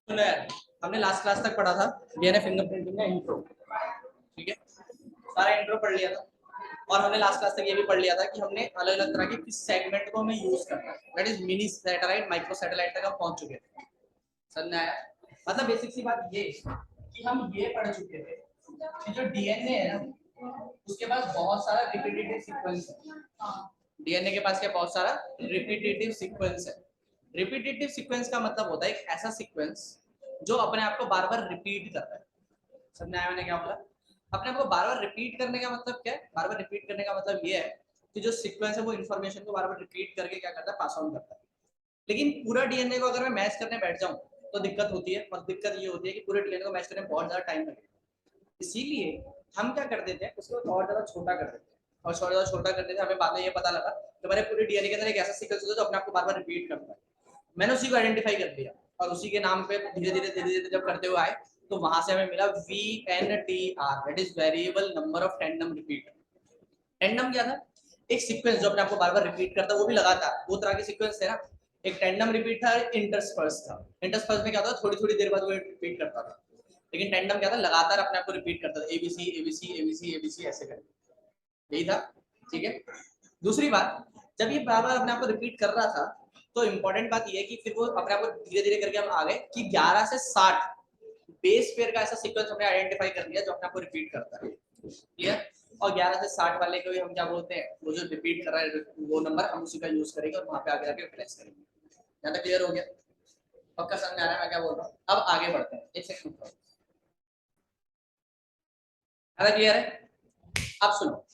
सुनो यार, हमने लास्ट क्लास तक पढ़ा था डीएनए फिंगरप्रिंटिंग का इंट्रो। ठीक है, सारा इंट्रो पढ़ लिया था। और हमने लास्ट क्लास तक ये भी पढ़ लिया था कि हमने अलग अलग तरह के किस सेगमेंट को हमें यूज करना है, that is mini satellite, micro satellite तक हम पहुंच चुके थे। समझ में आया? मतलब बेसिक सी बात ये कि हम ये पढ़ चुके थे कि जो डीएनए है ना, उसके पास बहुत सारा रिपीटेटिव सीक्वेंस है। डीएनए के पास क्या बहुत सारा रिपीटेटिव सीक्वेंस है। रिपीटेटिव सीक्वेंस का मतलब होता है एक ऐसा सीक्वेंस जो अपने आप को बार बार रिपीट कर रहा है। समझ आया मैंने क्या बोला? अपने आप को बार बार रिपीट करने का मतलब क्या है? बार बार रिपीट करने का मतलब ये है कि जो सीक्वेंस है वो इन्फॉर्मेशन को बार बार रिपीट करके क्या करता है, पास ऑन करता है। लेकिन पूरा डीएनए को अगर मैं मैच करने बैठ जाऊं तो दिक्कत होती है, और दिक्कत ये होती है कि पूरे डीएनए को मैच करने में बहुत ज्यादा टाइम लगेगा। इसीलिए हम क्या कर देते हैं, उसको और ज्यादा छोटा कर देते हैं। और और ज्यादा छोटा कर देते हैं, हमें बाद में ये पता लगा कि हमारे पूरे डीएनए के अंदर एक ऐसा सीक्वेंस होता है जो अपने आप को बार बार रिपीट करता है। मैंने उसी को आइडेंटिफाई कर लिया और उसी के नाम पे धीरे धीरे जब करते हुए आए तो वहां से हमें मिला VNTR, that is variable number of tandem repeat. Tandem क्या था? एक सीक्वेंस जो अपने आप को बार बार रिपीट करता है, वो भी लगातार। दो तरह के सीक्वेंस थे ना, एक टैंडम रिपीट था, इंटरस्पर्स था। इंटरस्पर्स में क्या था, थोड़ी थोड़ी देर बाद वो रिपीट करता था। लेकिन टैंडम क्या था, लगातार अपने आप को रिपीट करता था, एबीसी एबीसी एबीसी एबीसी ऐसे करके। यही था। ठीक है, दूसरी बात, जब ये बार बार अपने आप को रिपीट कर रहा था तो इंपॉर्टेंट बात ये है कि फिर वो अपने आप को धीरे धीरे करके हम आ गए कि 11 से 60 बेस पेयर का ऐसा सीक्वेंस हमने आइडेंटिफाई कर लिया जो अपने आप को रिपीट करता है। ठीक है, और 11 से 60 वाले को हम क्या बोलते हैं, वो जो रिपीट कर रहा है वो नंबर, हम उसी का यूज करेंगे और वहां पे आगे जाके रिप्लेस करेंगे। यहाँ तक क्लियर हो गया? पक्का समझ आ रहा है मैं क्या बोल रहा हूँ? अब आगे बढ़ते हैं, एक सेकंड। क्लियर है? अब सुनो,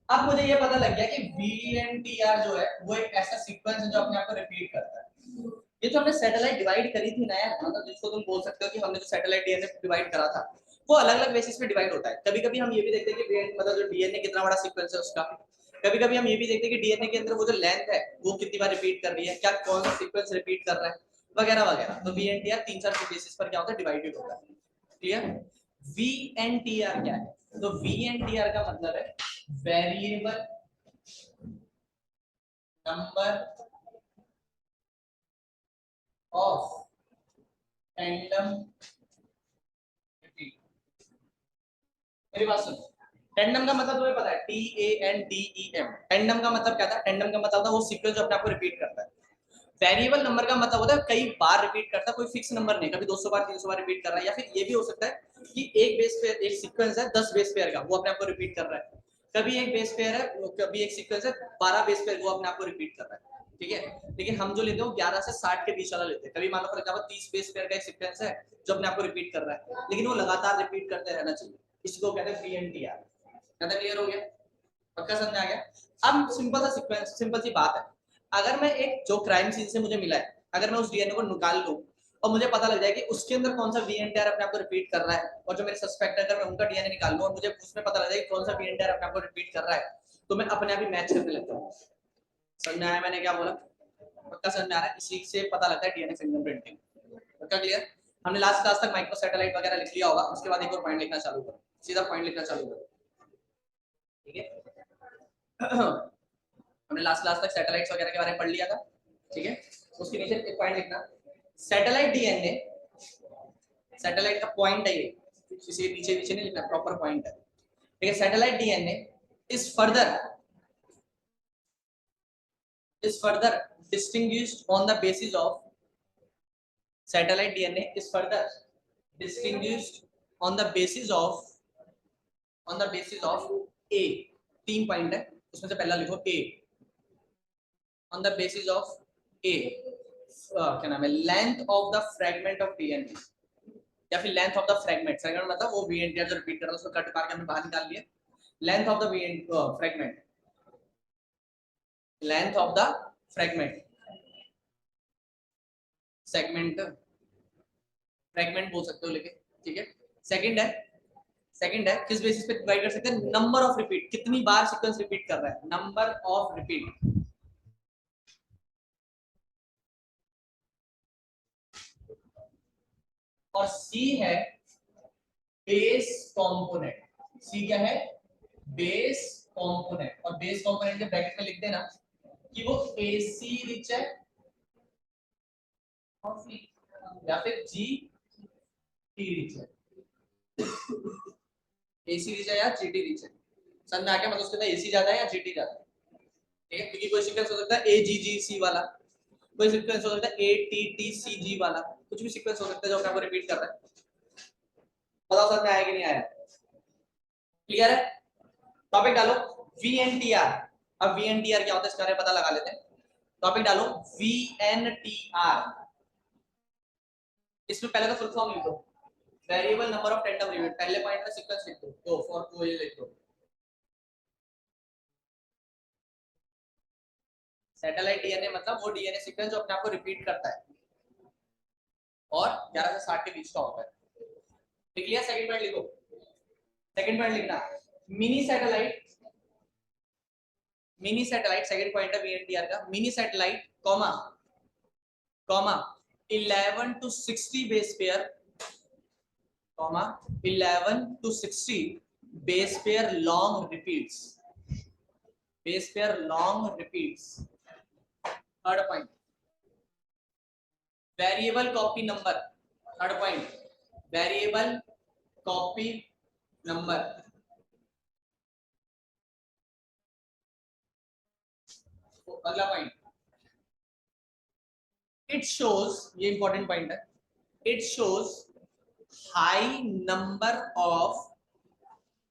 अब मुझे ये पता लग गया कि VNTR जो है वो एक ऐसा सीक्वेंस है जो अपने आप को रिपीट करता है। ये जो हमने सैटेलाइट डिवाइड करी थी ना यार, मतलब जिसको तुम बोल सकते हो कि हमने जो सैटेलाइट डीएनए डिवाइड करा था, वो अलग अलग बेसिस पे डिवाइड होता है। कभी कभी हम ये भी देखते हैं कि मतलब जो डीएनए कितना बड़ा सीक्वेंस है उसका। कभी कभी हम ये भी देखते हैं कि डीएनए के अंदर वो जो लेंथ है वो कितनी बार रिपीट कर रही है, क्या कौन सा सीक्वेंस रिपीट कर रहा है, वगैरह वगैरह। तो VNTR तीन चार बेसिस पर क्या होता है, डिवाइडेड होता है। क्लियर? VNTR क्या है? तो VNTR का मतलब है variable number of tandem repeat. मेरी बात सुनो, टैंडम का मतलब तुम्हें पता है, TANDEM। टैंडम का मतलब क्या था? टैंडम का मतलब था वो सीक्वेंस जो अपने आप को रिपीट करता है। वेरिएबल नंबर का मतलब होता है कई बार रिपीट करता है, कोई फिक्स नंबर नहीं, कभी 200 बार 300 बार रिपीट कर रहा है। या फिर ये भी हो सकता है कि एक बेस पेयर, एक सीक्वेंस है 10 बेस पेयर का, वो अपने आप को रिपीट कर रहा है। कभी एक बेस पेयर है, कभी एक सीक्वेंस है 12 बेस पेयर, वो अपने आप को रिपीट कर रहा है। ठीक है, लेकिन हम जो लेते हैं वो 11 से 60 के बीच वाला लेते हैं। कभी मान लो फॉर एग्जांपल 30 बेस पेयर का एक सीक्वेंस है जो अपने आप को रिपीट कर रहा है, लेकिन वो लगातार रिपीट करते रहना चाहिए। इसको कहते हैं VNTR। कहते क्लियर हो गया? पक्का समझ आ गया? अब सिंपल सा सीक्वेंस, सिंपल सी बात है। अगर मैं एक जो क्राइम सीन से मुझे मिला है, अगर मैं उस डीएनए को निकाल लूं और मुझे पता लग जाए कि उसके अंदर कौन सा VNTR अपने आप को रिपीट कर रहा है, और जो मेरे सस्पेक्ट है अगर मैं उनका डीएनए निकाल लूं और मुझे उसमें पता लग जाए कि कौन सा VNTR अपने आप को रिपीट कर रहा है, तो मैं अपने आप ही मैच करने लगता हूं। समझ में आया मैंने क्या बोला? पक्का समझ में आ रहा है? इसी से पता लगता है डीएनए फिंगरप्रिंटिंग। पक्का क्लियर? हमने लास्ट क्लास तक माइक्रो सैटेलाइट वगैरह लिख लिया होगा, उसके बाद एक और पॉइंट लिखना चालू करो, सीधा पॉइंट लिखना चालू करो। ठीक है, हमने लास्ट क्लास तक सैटेलाइट्स वगैरह के बारे में पढ़ लिया था। ठीक है, उसके नीचे एक पॉइंट लिखना, सैटेलाइट डीएनए, सैटेलाइट का पॉइंट है ये, किसी नीचे नीचे नहीं लिखना, प्रॉपर पॉइंट है। ठीक है, satellite DNA is further distinguished on the basis of, satellite DNA is further distinguished on the basis of, A। तीन पॉइंट है, उसमें से पहला लिखो A। on the basis of A, क्या नाम है, length of the fragment of DNA, या फिर length of the fragment. Fragment मतलब वो VNTR जो रिपीट कर रहा है उसको कट मार के हमने बाहर निकाल लिया। Length of the fragment, length of the fragment, segment, fragment बोल सकते हो लेकिन। ठीक है, सेकंड है, सेकंड है किस बेसिस पे डिवाइड कर सकते हैं, नंबर ऑफ रिपीट, कितनी बार सीक्वेंस रिपीट कर रहा है, नंबर ऑफ रिपीट। और सी है बेस कंपोनेंट। सी क्या है? Base component. और बेस कंपोनेंट के ब्रैकेट में लिख देना कि वो AC रिच है या फिर G T region, AC region या जीटी रीजन, समझ में आ गया? मतलब उसके अंदर एसी ज्यादा है या जीटी ज्यादा है, ठीक है? क्योंकि कोई सीक्वेंस हो सकता है एजीजीसी वाला, कोई सीक्वेंस हो सकता है एटीटीसीजी वाला, कुछ भी सीक्वेंस हो सकता है जो अपने आपको रिपीट कर रहा है। बताओ समझ में आया कि नहीं आया? क्लियर है? टॉपिक डालो वीएनटीआर। अब वीएनटीआर क्या होता है इसके बारे में पता लगा लेते हैं। टॉपिक डालो वीएनटीआर। इसमें पहले तो फुल फॉर्म लिख दो, variable number of tandem repeat, पहले पॉइंट में सीक्वेंस लिख दो, तो फॉर को ये लिख दो। सैटेलाइट डीएनए मतलब वो डीएनए सीक्वेंस जो अपने आप को रिपीट करता है और 11 से 60 के बीच का होता है। लिख लिया? सेकंड पॉइंट लिखो, सेकंड पॉइंट लिखना mini satellite, mini satellite second point है वीएनटीआर का, mini satellite comma comma 11 to 60 base pair, comma 11 to 60 base pair long repeats, base pair long repeats. Third point variable copy number, third point variable copy number. अगला point it shows, ये important point है, it shows high number of,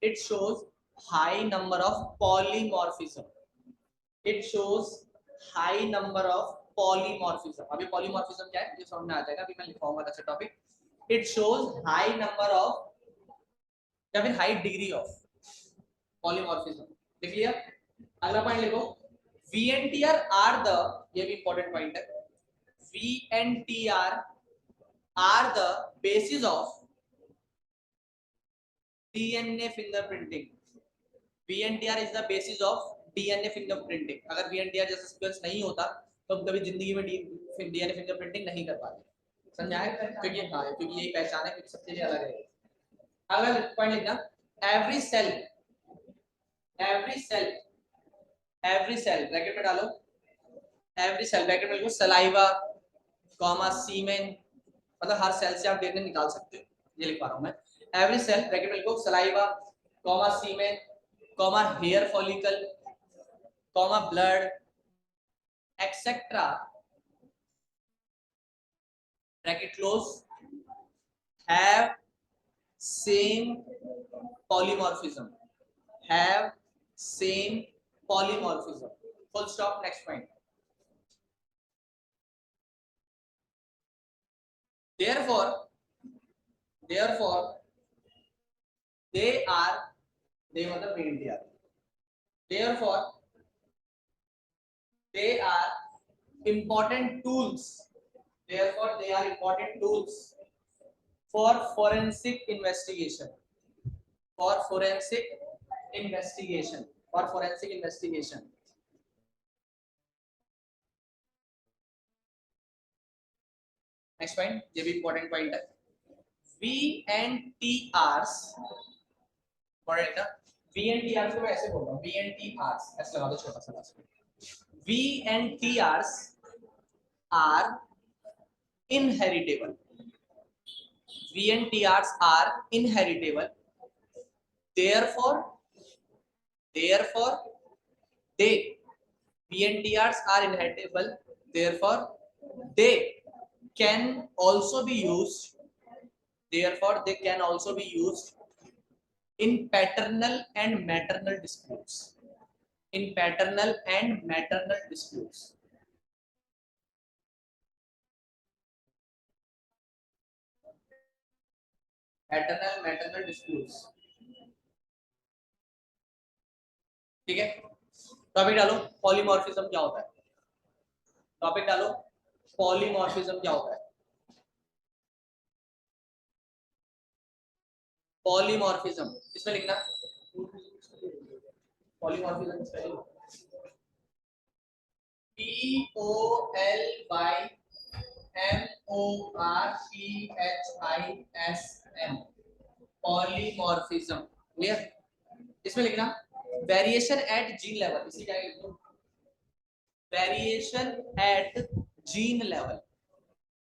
it shows high number of polymorphism, it shows high number of polymorphism। अभी polymorphism क्या है ये समझ में आ जाएगा, अभी मैं लिखवाऊंगा अच्छा topic. it shows high number of या फिर high degree of polymorphism, लिख लिया? अगला पॉइंट लिखो VNTR are the, ये भी इंपॉर्टेंट पॉइंट है, VNTR are the basis of DNA fingerprinting, VNTR is the basis of DNA fingerprinting। अगर VNTR जैसा सीक्वेंस नहीं होता तो हम कभी जिंदगी में DNA फिंगरप्रिंटिंग नहीं कर पाते। समझ आया? क्योंकि हाँ, क्योंकि यही पहचान है, क्योंकि सबके लिए अलग है। अगला पॉइंट लिखना every cell, every cell, every cell bracket में डालो, एवरी सेल ब्रैकेट में लिखो सलाइवा कॉमा सीमेन, मतलब हर सेल से आप DNA निकाल सकते हो, ये लिख पा रहा हूं मैं। एवरी सेल ब्रैकेट में लिखो saliva comma semen comma hair follicle comma blood etcetera bracket close have same polymorphism, have same polymorphism, full stop, next point। therefore therefore they are, they मतलब VNTR, therefore they are important tools, therefore they are important tools for forensic investigation, for forensic investigation, for forensic investigation। Next point, ये भी important point है, VNTRs, important है। VNTRs को मैं ऐसे बोल रहा हूँ, VNTRs ऐसे लगा दो छोटा सा बस। VNTRs are inheritable, VNTRs are inheritable, therefore therefore they, VNTRs are inheritable, therefore they can also be used, therefore they can also be used in paternal and maternal disputes, in paternal and maternal disputes। Paternal maternal disputes, ठीक है? Topic डालो polymorphism क्या होता है, topic डालो polymorphism क्या होता है, पॉलीमॉर्फिज्म इसमें लिखना, पॉलीमॉर्फिज्म इसमें POLYMORPHISM, पॉलीमॉर्फिज्म, क्लियर? इसमें लिखना वेरिएशन एट जीन लेवल, इसी क्या लिख दो, variation at gene level,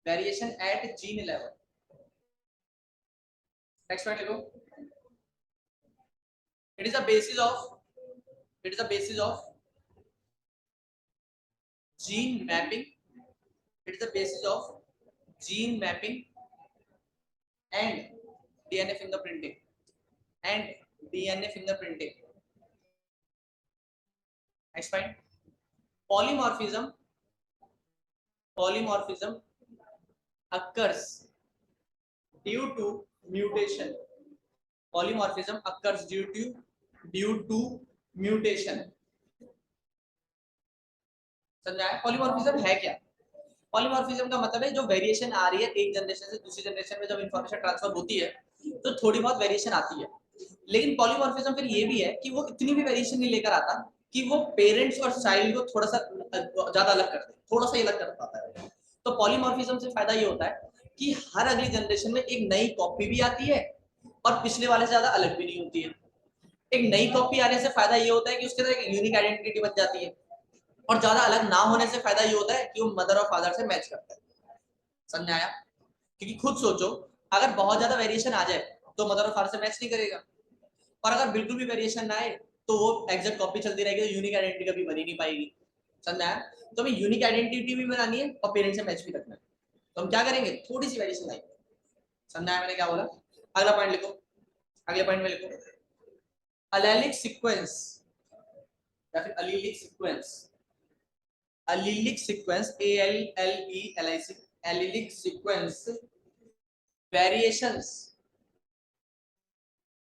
variation at gene level, next point लिखो, it is the basis of, it is the basis of gene mapping, it is the basis of gene mapping and DNA fingerprinting and DNA fingerprinting. Next point, polymorphism, polymorphism occurs due to mutation, polymorphism occurs due to mutation. समझा है? Polymorphism है क्या? Polymorphism का मतलब है जो variation आ रही है एक जनरेशन से दूसरी जनरेशन में, जब इंफॉर्मेशन ट्रांसफर होती है तो थोड़ी बहुत वेरिएशन आती है, लेकिन पॉलीमॉर्फिज्म फिर ये भी है कि वो इतनी भी वेरिएशन नहीं लेकर आता कि वो पेरेंट्स और चाइल्ड को थोड़ा सा ज्यादा अलग कर दे, थोड़ा सा ही अलग कर पाता है। तो पॉलीमॉर्फिज्म से फायदा ये होता है कि हर अगली जनरेशन में एक नई कॉपी भी आती है और पिछले वाले से ज्यादा अलग भी नहीं होती है। एक नई कॉपी आने से फायदा ये होता है कि उसके अंदर एक यूनिक आइडेंटिटी बन जाती है, और ज्यादा अलग ना होने से फायदा ये होता है कि वो मदर और फादर से मैच करता है। समझ आया? क्योंकि खुद सोचो, अगर बहुत ज्यादा वेरिएशन आ जाए तो मदर और फादर से मैच नहीं करेगा, और अगर बिल्कुल भी वेरिएशन ना आए तो वो एग्जैक्ट कॉपी चलती रहेगी, तो यूनिक आइडेंटिटी कभी बन ही नहीं पाएगी। समझ आया? तो हमें यूनिक आइडेंटिटी भी बनानी है और पेरेंट्स से मैच भी रखना है, तो हम क्या करेंगे, थोड़ी सी वेरिएशन लाएंगे। समझ आया मैंने क्या बोला? अगला पॉइंट लिखो, अगले पॉइंट में लिखो, एलेलिक सीक्वेंस या फिर allelic sequence, allelic sequence, ALLELIC, allelic sequence variations,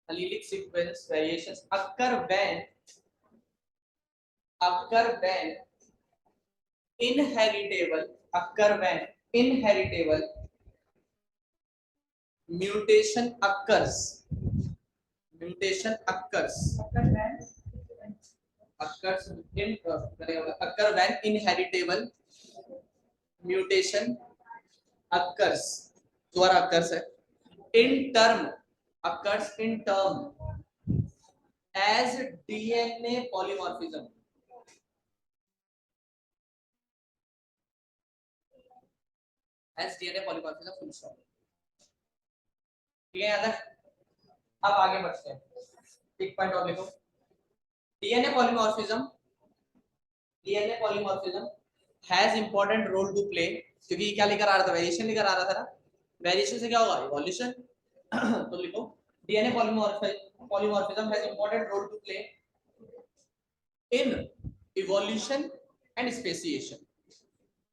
allelic sequence variations occur when inheritable, occur when inheritable mutation occurs, mutation occurs, occurs when inheritable mutation occurs, दोबारा occurs है, in term, occurs in term as DNA polymorphism, as DNA polymorphism full stop। ठीक है याद है? अब आगे बढ़ते हैं, एक पॉइंट और लिखो, DNA polymorphism, DNA polymorphism has important role to play, क्योंकि क्या लेकर आ रहा था, वेरिएशन लेकर आ रहा था ना, वेरिएशन से क्या होगा, इवोल्यूशन। तो लिखो DNA polymorphism has important role to play in evolution and speciation,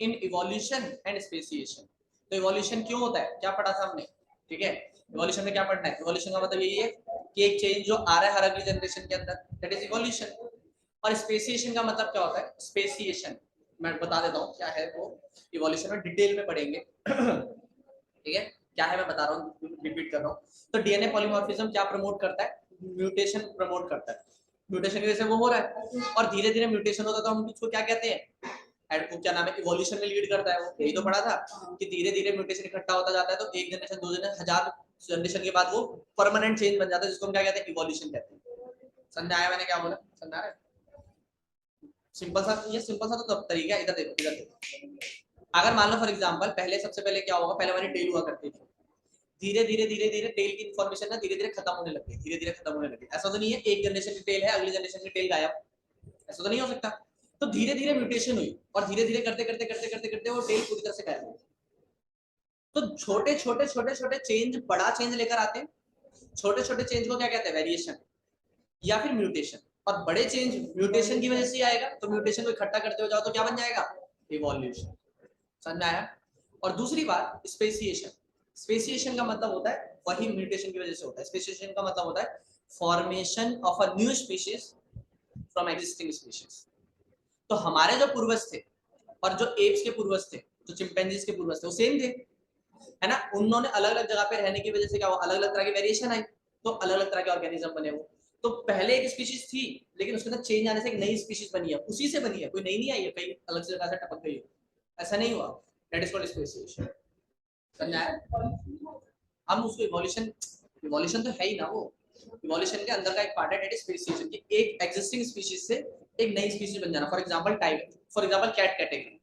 in evolution and speciation। तो इवोल्यूशन क्यों होता है, क्या पढ़ा था हमने? ठीक है, इवोल्यूशन में क्या पढ़ना है, इवोल्यूशन का मतलब यही है कि एक चेंज जो आ रहा है हर अगली जनरेशन के अंदर, दैट इज इवोल्यूशन। और स्पेसिएशन का मतलब क्या होता है, स्पेसिएशन मैं बता देता हूँ क्या है, वो इवोल्यूशन में डिटेल में पढ़ेंगे। ठीक है, क्या है मैं बता रहा हूँ, रिपीट कर रहा हूँ। तो डीएनए पॉलीमॉर्फिज्म क्या प्रमोट करता है, म्यूटेशन प्रमोट करता है, म्यूटेशन की वजह से वो हो रहा है, और धीरे धीरे म्यूटेशन होता है तो हम उसको क्या कहते हैं, क्या नाम है, इवोल्यूशन में लीड करता है वो, यही तो पढ़ा था कि धीरे धीरे म्यूटेशन इकट्ठा होता जाता है, तो एक जनरेशन दो जनरेशन हजार जनरेशन के बाद वो परमानेंट चेंज बन जाता है, जिसको हम क्या कहते हैं, इवोल्यूशन कहते हैं। समझ आया मैंने क्या बोला, समझ आ रहा है? सिंपल सा, ये सिंपल सा तो तरीका है, इधर देखो, इधर देखो। अगर मान लो फॉर एग्जांपल पहले सबसे पहले क्या होगा, पहले हमारी टेल हुआ करती थी, धीरे धीरे धीरे धीरे टेल की इन्फॉर्मेशन ना धीरे धीरे खत्म होने लगी, धीरे धीरे खत्म होने लगी। ऐसा तो नहीं है एक जनरेशन की टेल है अगली जनरेशन की टेल गायब, ऐसा तो नहीं हो सकता। तो धीरे धीरे म्यूटेशन हुई और धीरे धीरे करते करते करते करते करते वो टेल पूरी तरह से गायब हो। तो छोटे छोटे छोटे छोटे चेंज बड़ा चेंज लेकर आते हैं, छोटे छोटे चेंज को क्या कहते हैं, वेरिएशन या फिर म्यूटेशन। और बड़े चेंज म्यूटेशन की वजह से आएगा, तो म्यूटेशन को इकट्ठा करते हो जाओ तो क्या बन जाएगा, इवोल्यूशन। समझ में आया? और दूसरी बात स्पेसिएशन, स्पेसिएशन का मतलब होता है वही म्यूटेशन की वजह से होता है, स्पेसिएशन का मतलब होता है formation of a new species from existing species. तो हमारे जो पूर्वज थे और जो एप्स के पूर्वज थे, जो चिंपैंजीज के पूर्वज थे, वो सेम थे, है ना, उन्होंने अलग अलग जगह पे रहने की वजह से क्या हुआ, अलग अलग तरह की वेरिएशन आई, तो अलग अलग तरह के ऑर्गेनिज्म बने। वो तो पहले एक स्पीशीज थी लेकिन उसके अंदर चेंज आने से एक नई स्पीशीज बनी है, उसी से बनी है, कोई नई नहीं आई है कहीं अलग से जगह से टपक गई हो, ऐसा नहीं हुआ, दैट इज कॉल्ड स्पेसिएशन। समझ आया? हम उसको इवोल्यूशन, इवोल्यूशन तो है ही ना, वो इवोल्यूशन के अंदर का एक पार्ट है, दैट इज स्पेसिएशन, कि एक एग्जिस्टिंग स्पीशीज से एक नई स्पीशीज बन जाना। For example tiger, for example cat category,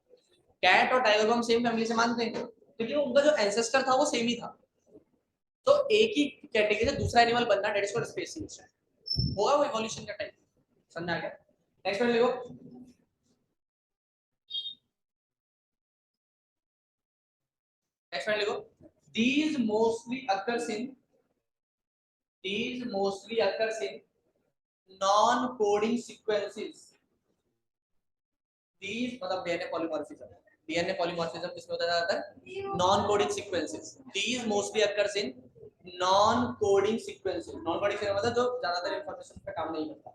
cat और टाइगर को हम सेम फैमिली से मानते हैं क्योंकि उनका जो एंसेस्टर था वो सेम ही था, तो एक ही कैटेगरी से दूसरा एनिमल बनना, डेट इज कॉल्ड स्पेसिएशन, होगा वो इवोल्यूशन का टाइप। समझ आ गया? नेक्स्ट वन लिखो। नेक्स्ट वन लिखो। these mostly occurs in these mostly occurs in non coding sequences। these मतलब डीएनए पॉलीमॉर्फिज्म, डीएनए पॉलीमॉर्फिज्म किसमें होता है ज्यादातर? Non coding sequences. these mostly occurs in non coding sequences. Non coding sequence मतलब जो ज्यादातर information पे काम नहीं करता।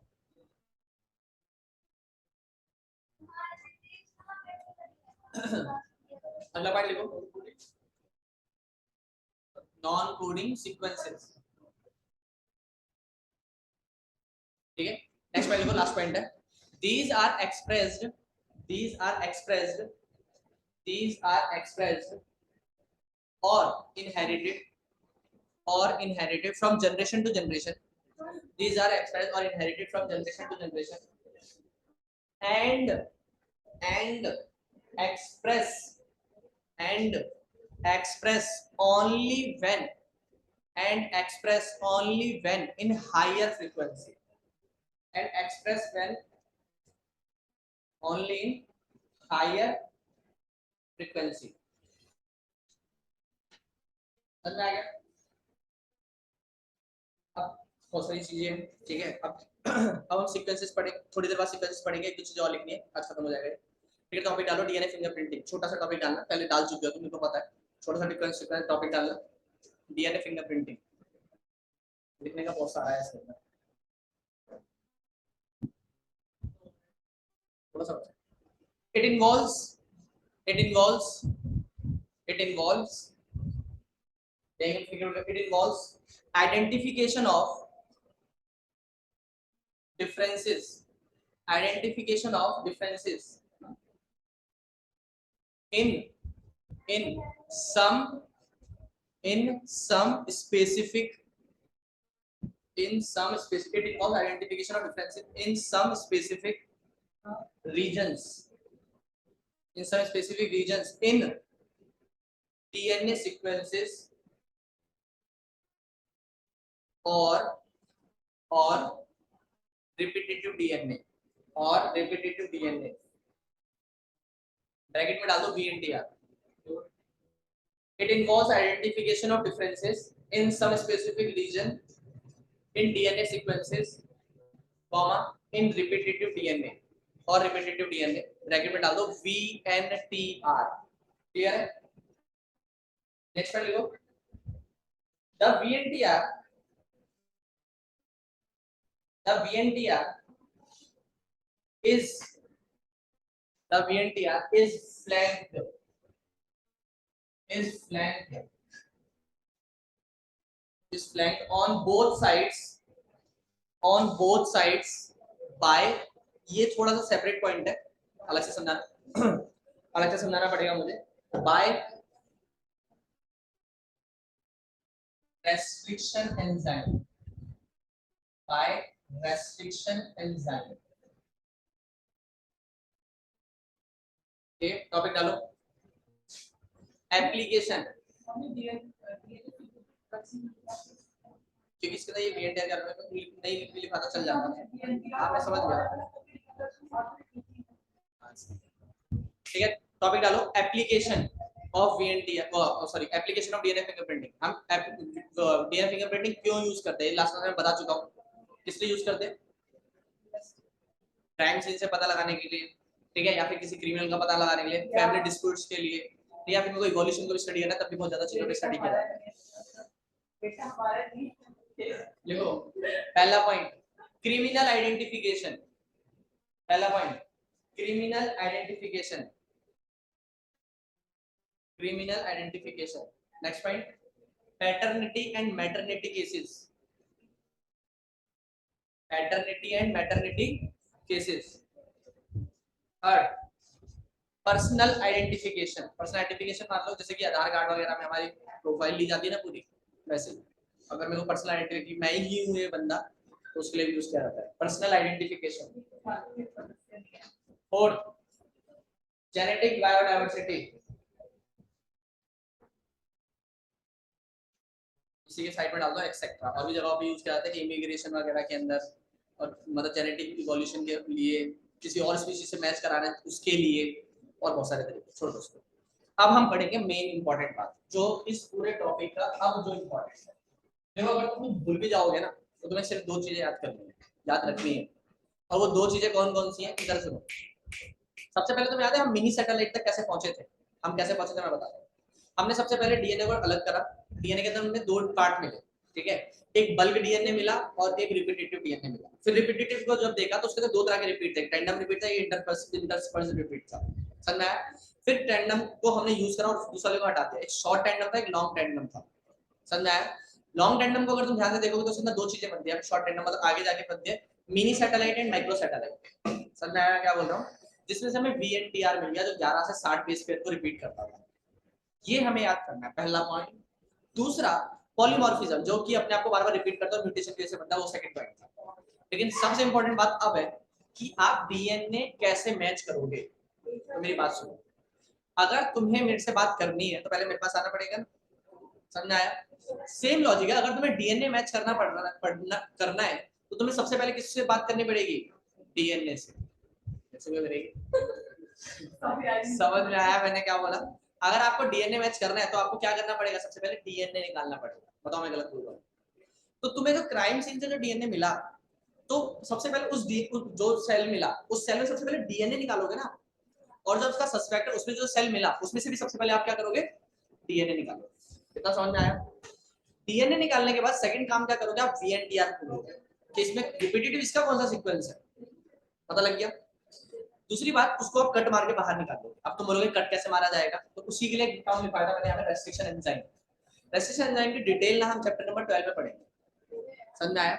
अगला पॉइंट लिखो, नॉन कोडिंग सीक्वेंसेस। ठीक है, नेक्स्ट पॉइंट लिखो, लास्ट पॉइंट है। these are expressed these are expressed these are expressed or inherited from generation to generation। these are expressed or inherited from generation to generation and and express and express only when express only when in higher frequency and express when only in higher frequency। समझ में आ गया? अब बहुत सारी चीजें, ठीक है। अब हम सीक्वेंसेस पढ़ेंगे, थोड़ी देर बाद सीक्वेंसेस पढ़ेंगे, एक दो चीजें और लिखनी है, आज खत्म हो जाएगा। ठीक है, टॉपिक डालो डीएनए फिंगरप्रिंटिंग, छोटा सा टॉपिक डालना, पहले डाल चुके हो तुम, तो पता है। छोटा सा डिफरेंस टॉपिक डालना, डीएनए फिंगरप्रिंटिंग लिखने का बहुत सारा है इसके अंदर, थोड़ा सा। it involves it involves it involves it involves identification of differences in in some in some specific it involves identification of differences in some specific regions in DNA sequences or repetitive DNA bracket में डाल दो VNTR। it involves identification of differences in some specific region in DNA sequences comma in repetitive DNA और repetitive DNA bracket में डाल दो VNTR। Clear है? Next पर लिखो, the VNTR is flanked on both sides by, ये थोड़ा सा सेपरेट पॉइंट है, अलग से समझाना पड़ेगा मुझे, by restriction enzyme टॉपिक डालो, एप्लीकेशन, क्योंकि इसके अंदर ये VNTR कर रहा है, नहीं लिखा था चल जाता है। हां मैं समझ गया, ठीक है। टॉपिक डालो, application of VNTR, sorry application of DNA fingerprinting. हम डीएनए फिंगरप्रिंटिंग क्यों यूज करते हैं, लास्ट में बता चुका हूं, किस लिए यूज करते हैं? क्राइम सीन से पता लगाने के लिए, ठीक है, या फिर किसी क्रिमिनल का पता लगाने के लिए, फैमिली डिस्प्यूट्स के लिए, या फिर कोई इवोल्यूशन को स्टडी करना है, तब भी बहुत ज्यादा चीजों पे स्टडी किया जाता है। लिखो पहला पॉइंट, क्रिमिनल आइडेंटिफिकेशन। पहला point, criminal identification. Next point, paternity and maternity cases. Third, personal identification. मान लो जैसे कि आधार कार्ड वगैरह में हमारी प्रोफाइल ली जाती है ना पूरी, वैसे अगर मेरे को पर्सनल आइडेंटिटी मैं ही हूँ ये बंदा, तो उसके लिए यूज किया जाता है personal identification. Fourth, genetic biodiversity. इसी के साइड में डाल दो एक्सेट्रा। और भी जगह पे यूज किया जाता है इमिग्रेशन वगैरह के अंदर, और मतलब जेनेटिक इवोल्यूशन के लिए, किसी और स्पीशीज से मैच कराना है उसके लिए, और बहुत सारे तरीके। छोड़ दो उसको। अब हम पढ़ेंगे मेन इंपॉर्टेंट बात जो इस पूरे टॉपिक का अब जो इम्पोर्टेंट है। देखो अगर तुम भूल भी जाओगे ना तो तुम्हें सिर्फ 2 चीजें याद करनी है, याद रखनी है। और वो 2 चीजें कौन कौन सी हैं, इधर सुनो। सबसे पहले तुम्हें याद है हम मिनी सैटेलाइट तक कैसे पहुंचे थे? हम कैसे पहुंचे थे मैं बताता हूँ। हमने सबसे पहले डीएनए को अलग करा। डीएनए के अंदर हमें 2 पार्ट मिले, ठीक है। एक बल्क डीएनए मिला और एक रिपीटेटिव डीएनए मिला। फिर रिपीटेटिव को जब देखा तो उसके अंदर 2 तरह के रिपीट थे, टैंडम रिपीट था, इंटरस्पर्स रिपीट था। समझ में आया? फिर टैंडम को हमने यूज करा और दूसरे को हटा दिया। एक शॉर्ट टैंडम था, एक लॉन्ग टैंडम था। समझ में आया? लॉन्ग टैंडम को अगर तुम ध्यान से देखोगे तो उसके अंदर 2 चीजें बनती है। शॉर्ट टैंडम मतलब आगे जाके बनती है mini satellite and micro satellite. समझ में आया क्या बोल रहा हूँ? जिसमें से हमें वीएनटीआर मिल गया जो 11 से 60 बेस पेयर को रिपीट करता था। ये हमें याद करना है, पहला पॉइंट। दूसरा पॉलीमॉर्फिज्म जो कि अपने आप को बार-बार रिपीट करता है और म्यूटेशन की वजह से बनता है, वो सेकंड पॉइंट था। लेकिन सबसे इंपॉर्टेंट बात अब है कि आप डीएनए कैसे मैच करोगे। तो मेरी बात सुनो, अगर तुम्हें मेरे से बात करनी है तो पहले मेरे पास आना पड़ेगा ना। समझ आया? सेम लॉजिक है, अगर तुम्हें डीएनए मैच करना है तो तुम्हें सबसे पहले किससे बात करनी पड़ेगी? डीएनए से। समझ में आया मैंने क्या बोला? अगर आपको डीएनए मैच करना है तो आपको क्या करना पड़ेगा? सबसे पहले डीएनए निकालना पड़ेगा। बताओ मैं गलत बोल रहा हूँ? तो तुम्हें जो क्राइम सीन से जो डीएनए मिला, तो सबसे पहले उस जो सेल मिला उस सेल में सबसे पहले डीएनए निकालोगे ना। और जब उसका सस्पेक्ट है उसमें जो सेल मिला उसमें से भी सबसे पहले आप क्या करोगे? डीएनए निकालोगे। कितना समझ में आया? डीएनए निकालने के बाद सेकंड काम क्या करोगे? आप वीएनटीआर खोलोगे कि इसमें रिपीटेटिव इसका कौन सा सीक्वेंस है, पता लग गया। दूसरी बात, उसको आप कट मार के बाहर निकाल दो। अब तुम बोलोगे कट कैसे मारा जाएगा, तो उसी के लिए काम में फायदा मैंने यहाँ पे रेस्ट्रिक्शन एंजाइम। रेस्ट्रिक्शन एंजाइम की डिटेल ना हम चैप्टर नंबर 12 में पढ़ेंगे। समझ में आया?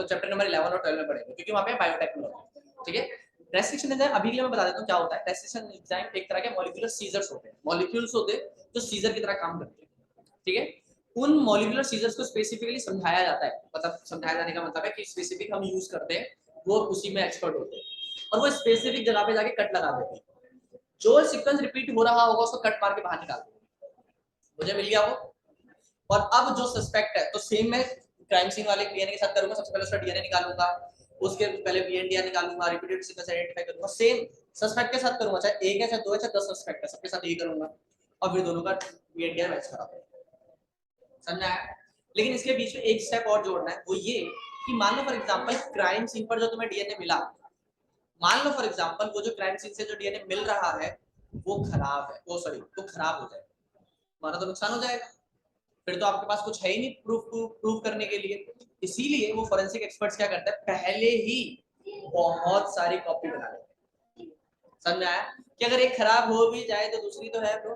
चैप्टर नंबर 11 और 12 में पढ़ेंगे क्योंकि वहां पे बायोटेक्नोलॉजी, ठीक है। रेस्ट्रिक्शन एंजाइम अभी के लिए मैं बता देता हूँ क्या होता है। रेस्ट्रिक्शन एंजाइम एक तरह के मॉलिक्यूलर सीजर्स होते हैं, मॉलिक्यूल्स होते हैं जो सीजर की तरह काम करते हैं, ठीक है। उन मॉलिक्यूलर सीजर्स को स्पेसिफिकली समझाया जाता है, मतलब समझाया जाने का मतलब है कि स्पेसिफिक हम यूज करते हैं, वो उसी में एक्सपर्ट होते हैं और वो स्पेसिफिक जगह पे जाके कट लगा देते हैं। जो सीक्वेंस रिपीट हो रहा होगा उसको कट मार के बाहर निकाल देंगे। मुझे मिल गया वो। और अब जो सस्पेक्ट है तो सेम मैं क्राइम सीन वाले डीएनए के साथ करूंगा। सबसे पहले उसका डीएनए निकालूंगा, उसके पहले वीएनडीआर निकालूंगा, रिपीटेड सीक्वेंस आइडेंटिफाई करूंगा। सेम सस्पेक्ट के साथ करूंगा, चाहे एक है चाहे 2 है चाहे 10 सस्पेक्ट है, सबके साथ यही करूंगा और फिर दोनों का वीएनडीआर मैच कराऊंगा। समझा है? लेकिन इसके बीच में एक स्टेप और जोड़ना है, वो ये कि मान लो फॉर एग्जांपल क्राइम सीन पर जो तुम्हें डीएनए मिला, मान लो फॉर एग्जांपल वो जो क्राइम सीन से जो डीएनए मिल रहा है वो खराब है, वो सॉरी वो खराब हो जाएगा, हमारा तो नुकसान हो जाएगा। फिर तो आपके पास कुछ है ही नहीं प्रूफ करने के लिए। इसीलिए वो फोरेंसिक एक्सपर्ट्स क्या करते हैं, पहले ही बहुत सारी कॉपी बना लेते हैं। समझ में आया? कि अगर एक खराब हो भी जाए तो दूसरी तो है ब्रो,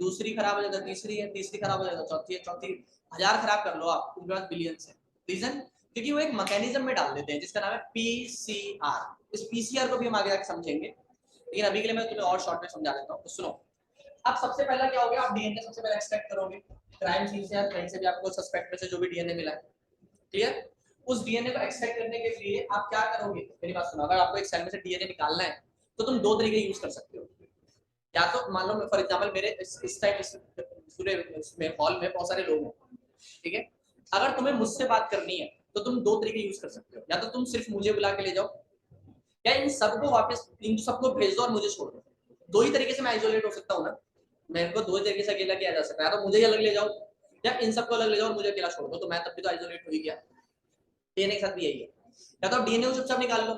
दूसरी खराब हो जाए तो तीसरी है, तीसरी खराब हो जाए तो चौथी है, चौथी 1000 खराब कर लो आप, उनके पास बिलियंस है। रीजन क्योंकि वो एक मैकेनिज्म में डाल देते हैं जिसका नाम है पीसीआर। इस पीसीआर को भी हम आगे जाके समझेंगे, लेकिन अभी के लिए मैं तुम्हें और शॉर्ट में समझा देता हूँ। तो सुनो, अब सबसे पहला क्या हो गया, आप डीएनए सबसे पहले एक्सट्रैक्ट करोगे क्राइम सीन से या कहीं से भी आपको सस्पेक्ट में से जो भी डीएनए मिला है, क्लियर। उस डीएनए को एक्सट्रैक्ट करने के लिए आप क्या करोगे, मेरी बात सुनो। अगर आपको एक सेल में से डीएनए निकालना है तो तुम 2 तरीके यूज कर सकते हो। या तो मान लो फॉर एग्जांपल मेरे इस टाइम इस पूरे इसमें हॉल में बहुत सारे लोग हैं, ठीक है। अगर तुम्हें मुझसे बात करनी है तो तुम 2 तरीके यूज कर सकते हो। या तो तुम सिर्फ मुझे बुला के ले जाओ, या इन सबको वापस इन सबको भेज दो और मुझे छोड़ दो। 2 ही तरीके से मैं आइसोलेट हो सकता हूँ ना, मेरे को 2 तरीके से अकेला किया जा सकता है। तो मुझे अलग ले जाओ या इन सबको अलग ले जाओ और मुझे अकेला छोड़ दो, तो मैं तब भी तो आइसोलेट हो ही गया। डीएनए के साथ भी यही है, या तो डीएनए को चुपचाप निकाल लो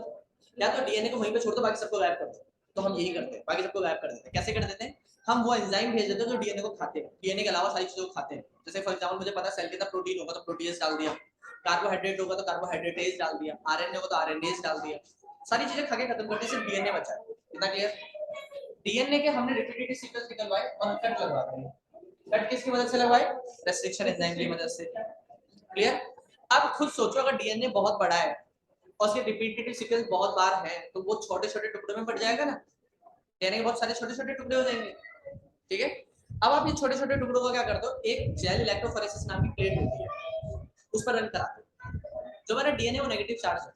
या तो डीएनए को वहीं पे छोड़ दो, बाकी सबको गायब कर दो। तो हम यही करते हैं, बाकी सबको गायब कर देते हैं। कैसे कर देते हैं, हम वो एंजाइम भेज देते हैं जो डीएनए को खाते हैं, डीएनए के अलावा सारी चीजों को खाते हैं। जैसे फॉर एग्जांपल मुझे पता है सेल के अंदर प्रोटीन होगा तो प्रोटीएज डाल दिया, कार्बोहाइड्रेट होगा तो कार्बोहाइड्रेटेज डाल दिया, आरएनए होगा तो आरएनएज डाल दिया। सारी चीजें खा के खत्म करते, सिर्फ डीएनए बचा है। इतना क्लियर? डीएनए के हमने रिपीटेटिव सीक्वेंस निकलवाए और कट लगवा दिए। कट किसकी मदद से लगवाए? रेस्ट्रिक्शन एंजाइम की मदद से। क्लियर? अब खुद सोचो, अगर डीएनए बहुत बड़ा है और उसके रिपीटेटिव सीक्वेंस बहुत बार है तो वो छोटे-छोटे टुकड़ों में बट जाएगा ना, डीएनए के बहुत सारे छोटे-छोटे टुकड़े हो जाएंगे, ठीक है। अब आप ये छोटे-छोटे टुकड़ों को क्या करते हो, एक जेल इलेक्ट्रोफोरेसिस नाम की प्लेट होती है, उस पर रन कराते हो। जो हमारा डीएनए वो नेगेटिव चार्ज है,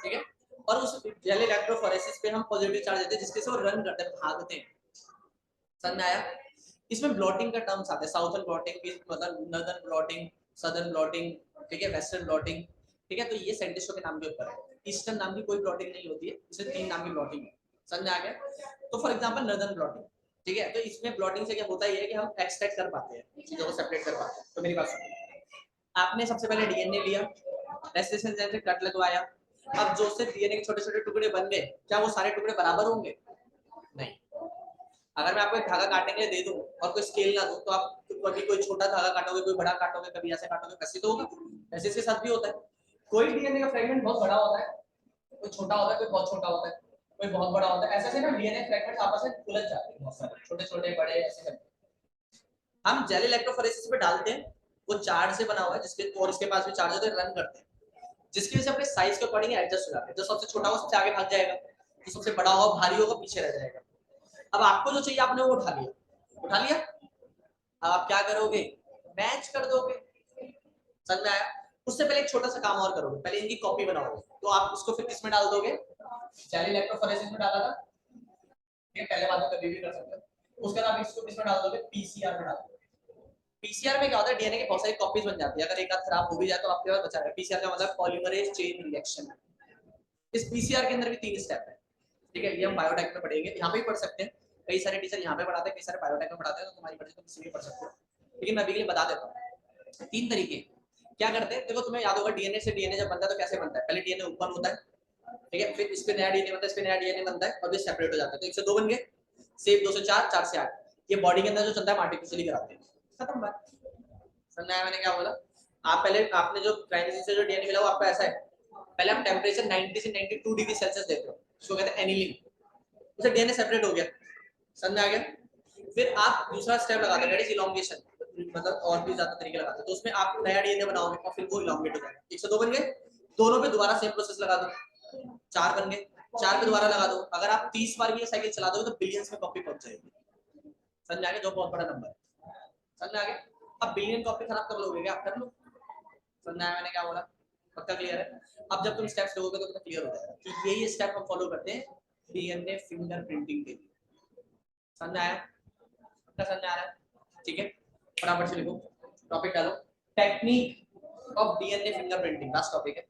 ठीक है, और उस जेल इलेक्ट्रोफोरेसिस पे हम पॉजिटिव चार्ज देते हैं जिसके से वो रन करते हैं, भागते हैं। समझ में आया? इसमें ब्लॉटिंग का टर्म्स आते हैं, साउथर्न ब्लॉटिंग मतलब नॉर्दर्न ब्लॉटिंग, सदर्न ब्लॉटिंग, ठीक है, वेस्टर्न ब्लॉटिंग, ठीक है। तो ये साइंटिस्टों के नाम के ऊपर है। ईस्टर्न नाम की कोई ब्लॉटिंग नहीं होती है, इसमें 3 नाम की ब्लॉटिंग है। समझ में आ गया? तो फॉर एग्जांपल नॉर्दर्न ब्लॉटिंग, ठीक है। तो इसमें ब्लॉटिंग से क्या होता है कि हम एक्सट्रैक्ट कर पाते हैं, चीजों को सेपरेट कर पाते हैं। तो मेरी बात सुनिए, आपने सबसे पहले डीएनए लिया, रेस्ट्रिक्शन एंजाइम से कट लगवाया, अब जो से डीएनए के छोटे छोटे टुकड़े बन गए, क्या वो सारे टुकड़े बराबर होंगे? नहीं। अगर मैं आपको एक धागा काटने के लिए दे दूं और कोई स्केल ना दूं, तो आप कभी कोई छोटा धागा काटोगे, कोई बड़ा काटोगे, कभी ऐसे काटोगे, वैसे तो होगा। वैसे इसके साथ भी होता है, कोई डीएनए का फ्रेगमेंट बहुत बड़ा होता है, कोई छोटा होता है, कोई बहुत छोटा होता है, कोई बहुत बड़ा होता है। ऐसे से ना डीएनए फ्रेगमेंट्स आपस में उलझ जाते हैं, बहुत सारे छोटे छोटे बड़े ऐसे करके। हम जेल इलेक्ट्रोफोरेसिस पे डालते हैं, वो चार्ज से बना हुआ है, जिसके और इसके पास भी चार्ज होते हैं, रन करते हैं, जिसकी वजह से अपने साइज के अकॉर्डिंग एडजस्ट हो जाते हैं। जो सबसे छोटा हो सबसे आगे भाग जाएगा, जो सबसे बड़ा हो भारी होगा पीछे रह जाएगा। अब आपको जो चाहिए आपने वो उठा लिया, उठा लिया, अब आप क्या करोगे? मैच कर दोगे। समझ में आया? उससे पहले एक छोटा सा काम और करोगे, पहले इनकी कॉपी बनाओगे। तो आप इसको फिर किस में डाल दोगे? जेल इलेक्ट्रोफोरेसिस में डाला था, ये पहले बाद में कभी भी कर सकते हो। उसके बाद आप इसको किस में डाल दोगे? पीसीआर में डाल दोगे। पीसीआर में क्या होता है, डीएनए की बहुत सारी कॉपीज बन जाती है, अगर एक आध खराब हो भी जाए तो आपके पास बचा रहेगा। पीसीआर का मतलब पॉलीमरेज चेन रिएक्शन। इस पीसीआर के अंदर भी 3 स्टेप है, ठीक है। ये हम बायोटेक में पढ़ेंगे, यहाँ पे भी पढ़ सकते हैं, कई सारे टीचर यहाँ पे पढ़ाते हैं, कई सारे बायोटेक में पढ़ाते हैं, तो तुम्हारी मर्जी तुम किसी भी पढ़ सकते हो, लेकिन मैं अभी के लिए बता देता हूँ 3 तरीके क्या करते हैं। देखो तुम्हें याद होगा डीएनए से डीएनए जब बनता है तो कैसे बनता है? पहले डीएनए ओपन होता है, ठीक है, फिर इस पे नया डीएनए बनता है, इस पे नया डीएनए बनता है और ये सेपरेट हो जाता है। तो 1 से 2 बन गए, सेम 2 से 4, 4 से 8। ये बॉडी के अंदर जो चलता है हम आर्टिफिशियली कराते हैं, खत्म बात। समझ आया मैंने क्या बोला? आप पहले आपने जो काइनेसिस से जो डीएनए मिला वो आपका ऐसा है, पहले आप टेंपरेचर 90 से 92 डिग्री सेल्सियस देते हो, उसको कहते हैं एनिलिंग, उससे डीएनए सेपरेट हो गया। समझ में आ गया? फिर आप दूसरा स्टेप लगाते हैं, दैट इज इलोंगेशन, मतलब और भी ज्यादा तरीके लगाते हैं। तो उसमें आप नया डीएनए बनाओगे और फिर वो इलोंगेट हो जाएगा। 102 बन गए, दोनों पे दोबारा सेम प्रोसेस लगा दो, 4 बन गए, 4 पे दोबारा लगा दो। अगर आप 30 बार भी ये साइकिल चला दोगे तो बिलियंस में कॉपी पहुंच जाएगी। समझ आ गया? जो बहुत बड़ा नंबर है। समझ आ गया? अब बिलियन कॉपी खराब कर लोगे क्या? आप कर लो। समझ आया मैंने क्या बोला? पक्का क्लियर है? अब जब तुम स्टेप्स लोगे तो तुम्हें क्लियर हो जाएगा कि यही स्टेप हम फॉलो करते हैं डीएनए फिंगरप्रिंटिंग के लिए। समझ आया? पक्का समझ आ रहा है? ठीक है, फटाफट से लिखो, टॉपिक डालो, technique of DNA fingerprinting, last topic है,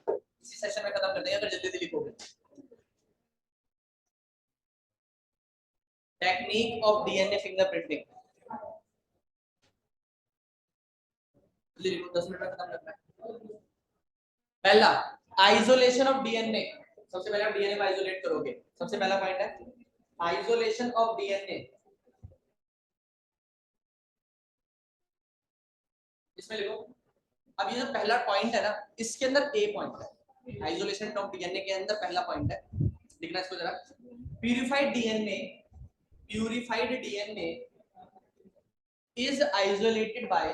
इसी सेशन में खत्म कर देंगे अगर जल्दी जल्दी लिखोगे। टेक्निक ऑफ डीएनए फिंगरप्रिंटिंग, जल्दी लिखो, 10 मिनट में खत्म करना है। पहला, आइसोलेशन ऑफ डीएनए। सबसे पहले आप डीएनए को आइसोलेट करोगे, सबसे पहला पॉइंट है आइसोलेशन ऑफ डीएनए। इसमें लिखो, अब ये जो पहला पॉइंट है ना, इसके अंदर ए पॉइंट है, आइसोलेशन ऑफ डीएनए के अंदर पहला पॉइंट है, लिखना इसको जरा। Purified DNA, purified DNA is isolated by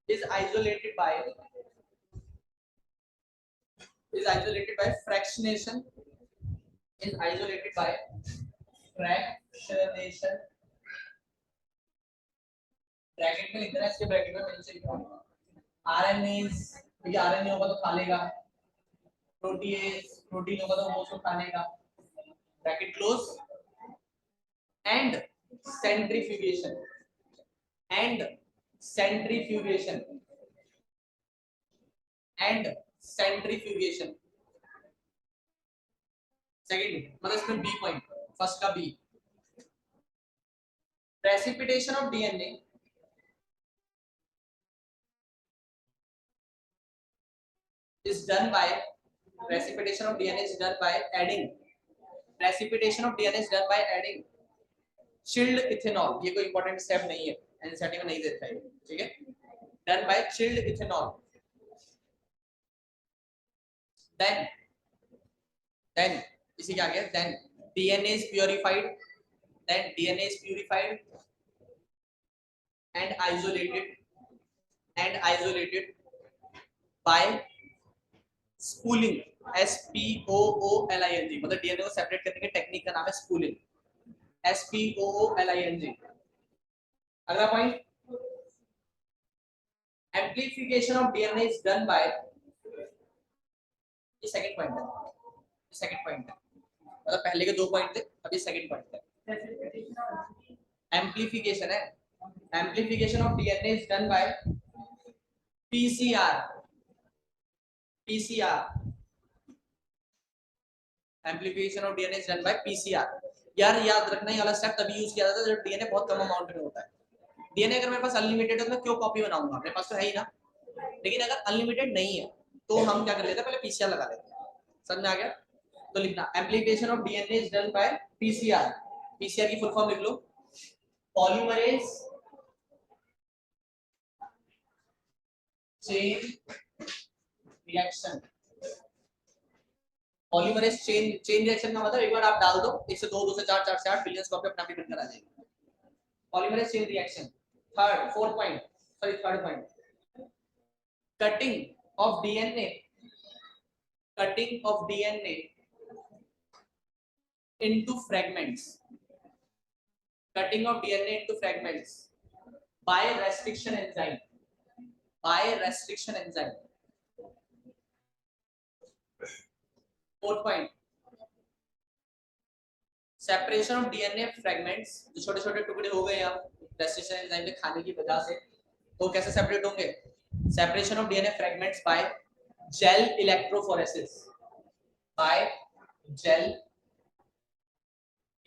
is isolated by is isolated by fractionation, is isolated by fractionation। Bracket में लिखना है, इसके ब्रैकेट में मैंने लिखा आरएनएस, ये आरएनए होगा तो खा लेगा, प्रोटीएज प्रोटीन होगा तो वो उसको खा लेगा, bracket close, and centrifugation, and centrifugation, and centrifugation. Second मतलब इसमें बी पॉइंट, फर्स्ट का B, precipitation of DNA is done by precipitation of DNA is done by adding precipitation of DNA is done by adding chilled ethanol। ये कोई important step नहीं है, NCERT में नहीं देता है, ठीक है। done by chilled ethanol, then इसी के आगे then DNA is purified, then DNA is purified and isolated by spooling, SPOOLING, मतलब डीएनए को सेपरेट करने की टेक्निक का नाम है स्पूलिंग, SPOOLING। अगला point, amplification of DNA is done bye, ये सेकंड पॉइंट है, सेकंड पॉइंट है, मतलब पहले के 2 पॉइंट थे, अभी सेकंड पॉइंट है। एम्प्लीफिकेशन है, amplification of DNA is done by PCR, PCR, amplification of DNA is done by PCR. यार याद रखना ये वाला स्टेप तभी यूज किया जाता है जब डीएनए बहुत कम अमाउंट में होता है। डीएनए अगर मेरे पास अनलिमिटेड है तो मैं क्यों कॉपी बनाऊंगा, मेरे पास तो है ही ना। लेकिन अगर अनलिमिटेड नहीं है तो हम क्या कर लेते हैं, पहले पीसीआर लगा लेते हैं। समझ में आ गया? तो लिखना amplification of DNA is done by PCR. PCR की फुल फॉर्म लिख लो, polymerase chain reaction. Polymerase chain reaction का मतलब एक बार आप डाल दो 1 से 2, 2 से 4, 4 से 8 बिलियन कॉपी अपना भी बनकर आ जाएगी। Polymerase chain reaction. Third, fourth point, sorry third point, cutting of DNA, cutting of DNA into fragments, cutting of DNA into fragments by restriction enzyme, by restriction enzyme. Fourth point, separation of DNA fragments, जो छोटे छोटे टुकड़े हो गए अब restriction enzyme के खाने की वजह से, तो कैसे सेपरेट होंगे? Separation of DNA fragments by gel electrophoresis, by gel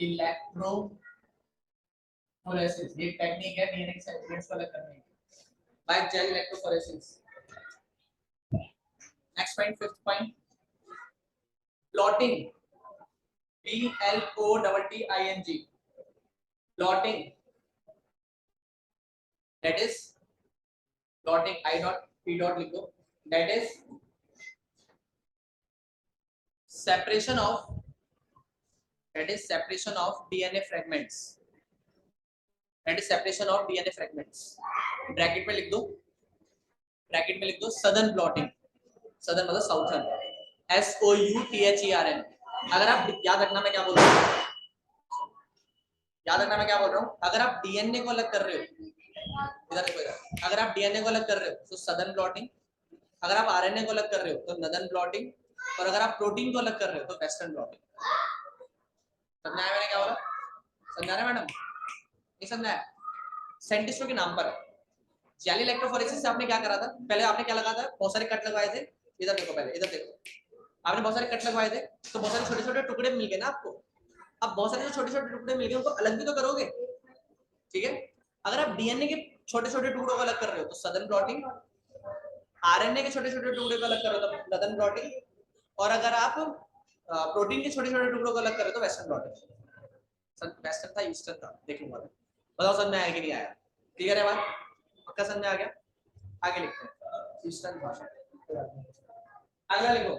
electrophoresis, ये टेक्निक है डीएनए के सेगमेंट्स को अलग करने की, by gel electrophoresis. Next point, fifth point, plotting, PLOTTING, plotting, that is plotting, I dot P dot लिखो, that is separation of, that is separation of DNA fragments, that is separation of DNA fragments। Bracket में लिख दो, bracket में लिख दो southern plotting, southern मतलब southern, SOUTHERN। अगर आप याद रखना मैं क्या बोल रहा हूँ, याद रखना मैं क्या बोल रहा हूँ, अगर आप डीएनए को अलग कर रहे हो, इधर देखो इधर, अगर आप डीएनए को अलग कर रहे हो तो सदर्न प्लॉटिंग, अगर आप आरएनए को अलग कर रहे हो तो नदर्न प्लॉटिंग, और अगर आप प्रोटीन को अलग कर रहे हो तो वेस्टर्न प्लॉटिंग। समझा है मैंने क्या बोला? समझा रहे मैडम? नहीं समझा है? साइंटिस्टों के नाम पर है। जेल इलेक्ट्रोफोरेसिस से आपने क्या करा था, पहले आपने क्या लगा था, बहुत सारे कट लगवाए थे, इधर देखो पहले, इधर देखो, आपने बहुत सारे कट लगवाए थे तो बहुत सारे छोटे छोटे टुकड़े मिल गए ना आपको। अब बहुत सारे जो छोटे छोटे टुकड़े मिल गए उनको अलग भी तो करोगे, ठीक है? अगर आप डीएनए के छोटे छोटे टुकड़ों को अलग कर रहे हो तो सदर्न प्लॉटिंग, आरएनए के छोटे छोटे टुकड़े को अलग कर रहे हो तो नदर्न प्लॉटिंग, और अगर आप प्रोटीन के छोटे छोटे टुकड़ों को अलग कर रहे हो तो वेस्टर्न प्लॉटिंग। वेस्टर्न था ईस्टर्न था, देख लूंगा, बताओ समझ में आया कि नहीं आया? क्लियर है बात? पक्का समझ में आ गया? आगे लिखते हैं ईस्टर्न भाषा। अगला लिखो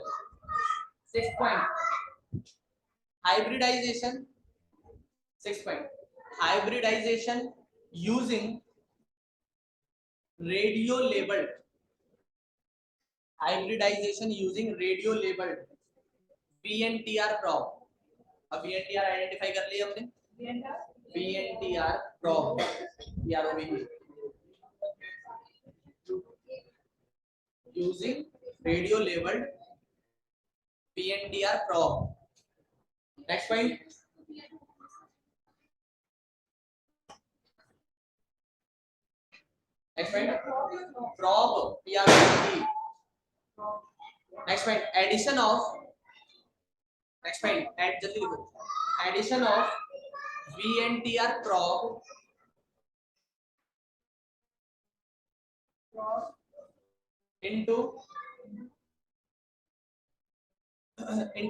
6 point, hybridization, 6 point, hybridization using radio labeled, hybridization using radio labeled VNTR probe। अब VNTR आइडेंटिफाई कर लिया हमने, VNTR probe, using radio labeled VNTR probe। next point, next point, probe, PROB। next point, addition of, next point, add जल्दी लिखो, addition of VNTR probe into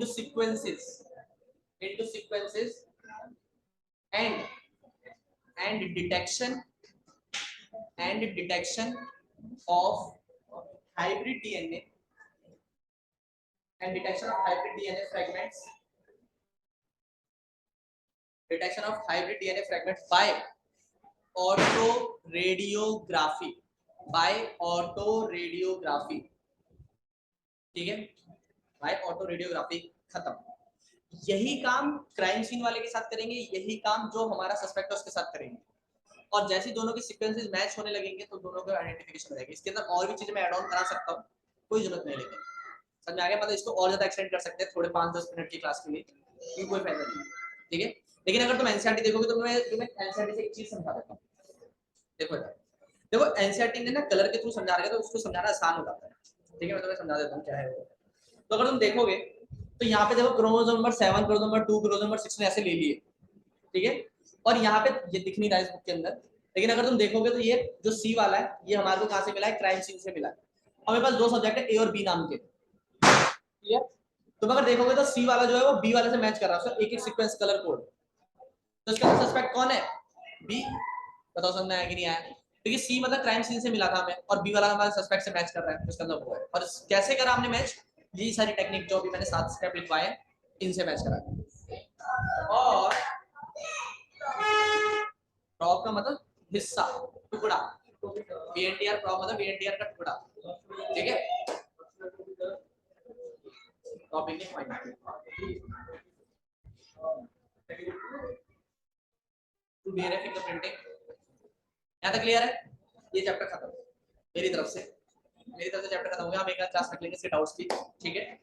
sequences, into sequences and detection of hybrid DNA and detection of hybrid DNA fragments, detection of hybrid DNA fragments by autoradiography, by autoradiography, ठीक है? by autoradiography खत्म। यही काम crime scene वाले के साथ करेंगे, यही काम जो हमारा सस्पेक्ट है उसके साथ करेंगे, और जैसे ही दोनों के सीक्वेंसेस मैच होने लगेंगे तो दोनों का आइडेंटिफिकेशन हो जाएगा। इसके अंदर और भी चीजें मैं ऐड ऑन करा सकता हूँ, कोई जरूरत नहीं, लेकिन समझ में आ गया? मतलब इसको और ज्यादा एक्सटेंड कर सकते हैं थोड़े 5-10 मिनट की क्लास के लिए, कोई फायदा नहीं, ठीक है? लेकिन अगर तुम एनसीईआरटी देखोगे तो मैं तुम्हें एनसीईआरटी से एक चीज समझा देता हूँ। देखो देखो एनसीईआरटी ने ना कलर के थ्रू समझा रहा है तो उसको समझाना आसान हो जाता है। ठीक है, मैं तुम्हें समझा देता हूँ क्या है वो। तो अगर तुम देखोगे तो यहाँ पे देखो chromosome number 7, chromosome number 2, chromosome number 6 ने ऐसे ले लिए, ठीक है। और यहाँ पे ये दिख नहीं रहा है इस बुक के अंदर, लेकिन अगर तुम देखोगे तो ये जो सी वाला है ये हमारे को कहाँ से मिला है, क्राइम सीन से मिला है। हमारे पास दो सब्जेक्ट है ए और बी नाम के, ठीक है। तुम अगर देखोगे तो सी वाला जो है वो बी वाले से मैच कर रहा है, उसका एक एक सीक्वेंस कलर कोड। तो इसका सस्पेक्ट कौन है, बी। बताओ समझ में आया कि नहीं आया। क्योंकि सी मतलब क्राइम सीन से मिला था हमें और बी वाला हमारे सस्पेक्ट से मैच कर रहा है, इसका मतलब वो है। और कैसे करा हमने मैच, ये सारी टेक्निक जो अभी मैंने 7 स्टेप लिखवाए हैं इनसे मैच करा। और प्रॉप का मतलब हिस्सा, टुकड़ा। वीएनटीआर प्रॉप मतलब वीएनटीआर का टुकड़ा, ठीक है। टॉपिक नहीं पॉइंट टू डीएनए फिंगरप्रिंटिंग, यहाँ तक क्लियर है। ये चैप्टर खत्म मेरी तरफ से, चैप्टर खत्म हो गया। हम एक क्लास रख लेंगे इसके डाउट्स की, ठीक है।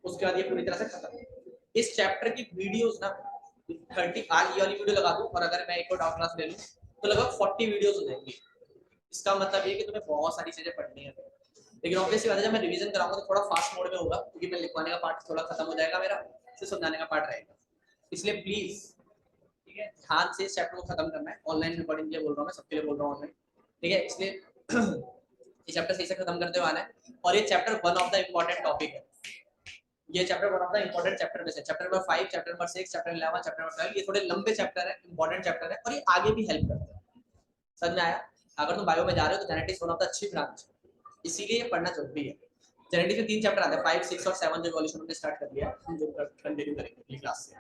उसके बाद ये पूरी तरह से खत्म। इस चैप्टर की वीडियोस ना 30, आज ये वाली वीडियो लगा दूं और अगर मैं एक और डाउट क्लास ले लूं तो लगभग 40 वीडियोस हो जाएंगी। इसका मतलब ये कि तुम्हें बहुत सारी चीजें पढ़नी है। लेकिन ऑब्वियसली बात है जब मैं रिवीजन कराऊंगा तो थोड़ा फास्ट मोड में होगा, क्योंकि मैं लिखवाने का पार्ट थोड़ा खत्म हो जाएगा मेरा, सिर्फ समझाने का पार्ट रहेगा। इसलिए प्लीज ठीक है ध्यान से इस चैप्टर को खत्म करना है। ऑनलाइन रिकॉर्डिंग के लिए बोल रहा हूँ, मैं सबके लिए बोल रहा हूँ ऑनलाइन, ठीक है। इसलिए ये चैप्टर सही से खत्म करते हुए आना है। और ये chapter one of the important topic है। ये chapter one of the important chapter में से chapter number 5, chapter number 6, chapter 11, chapter number 12 ये थोड़े लंबे चैप्टर है, इंपॉर्टेंट चैप्टर है और ये आगे भी हेल्प करते हैं। समझ में आया। अगर तुम बायो में जा रहे हो तो जेनेटिक्स वन ऑफ द अच्छी ब्रांच है, इसीलिए ये पढ़ना जरूरी है। जेनेटिक्स में 3 चैप्टर आते हैं, 5, 6 और 7 जो इवोल्यूशन हमने स्टार्ट कर दिया है, हम जो कंटिन्यू करेंगे अगली क्लास से।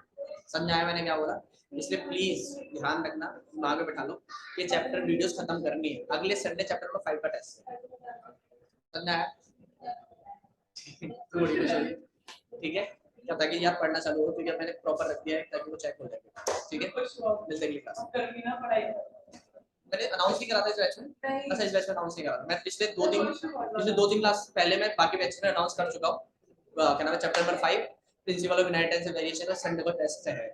समझ आया मैंने क्या बोला। इसलिए प्लीज ध्यान रखना, दिमाग में बैठा लो, ये चैप्टर वीडियोस खत्म करनी है। अगले संडे चैप्टर नंबर 5 का टेस्ट है। समझ आया। थोड़ी कुछ होगी, ठीक है। क्या ताकि यार पढ़ना चालू हो, क्योंकि मैंने प्रॉपर रख दिया है ताकि वो चेक हो जाए, ठीक है। मिलते हैं अगली क्लास में। मैंने अनाउंस नहीं करा था इस बैच में, अच्छा इस बैच में अनाउंस नहीं करा था। मैं पिछले 2-3 क्लास पहले मैं बाकी बैच में अनाउंस कर चुका हूँ। क्या नाम है, chapter number 5 principle of inheritance and variation का संडे को टेस्ट है।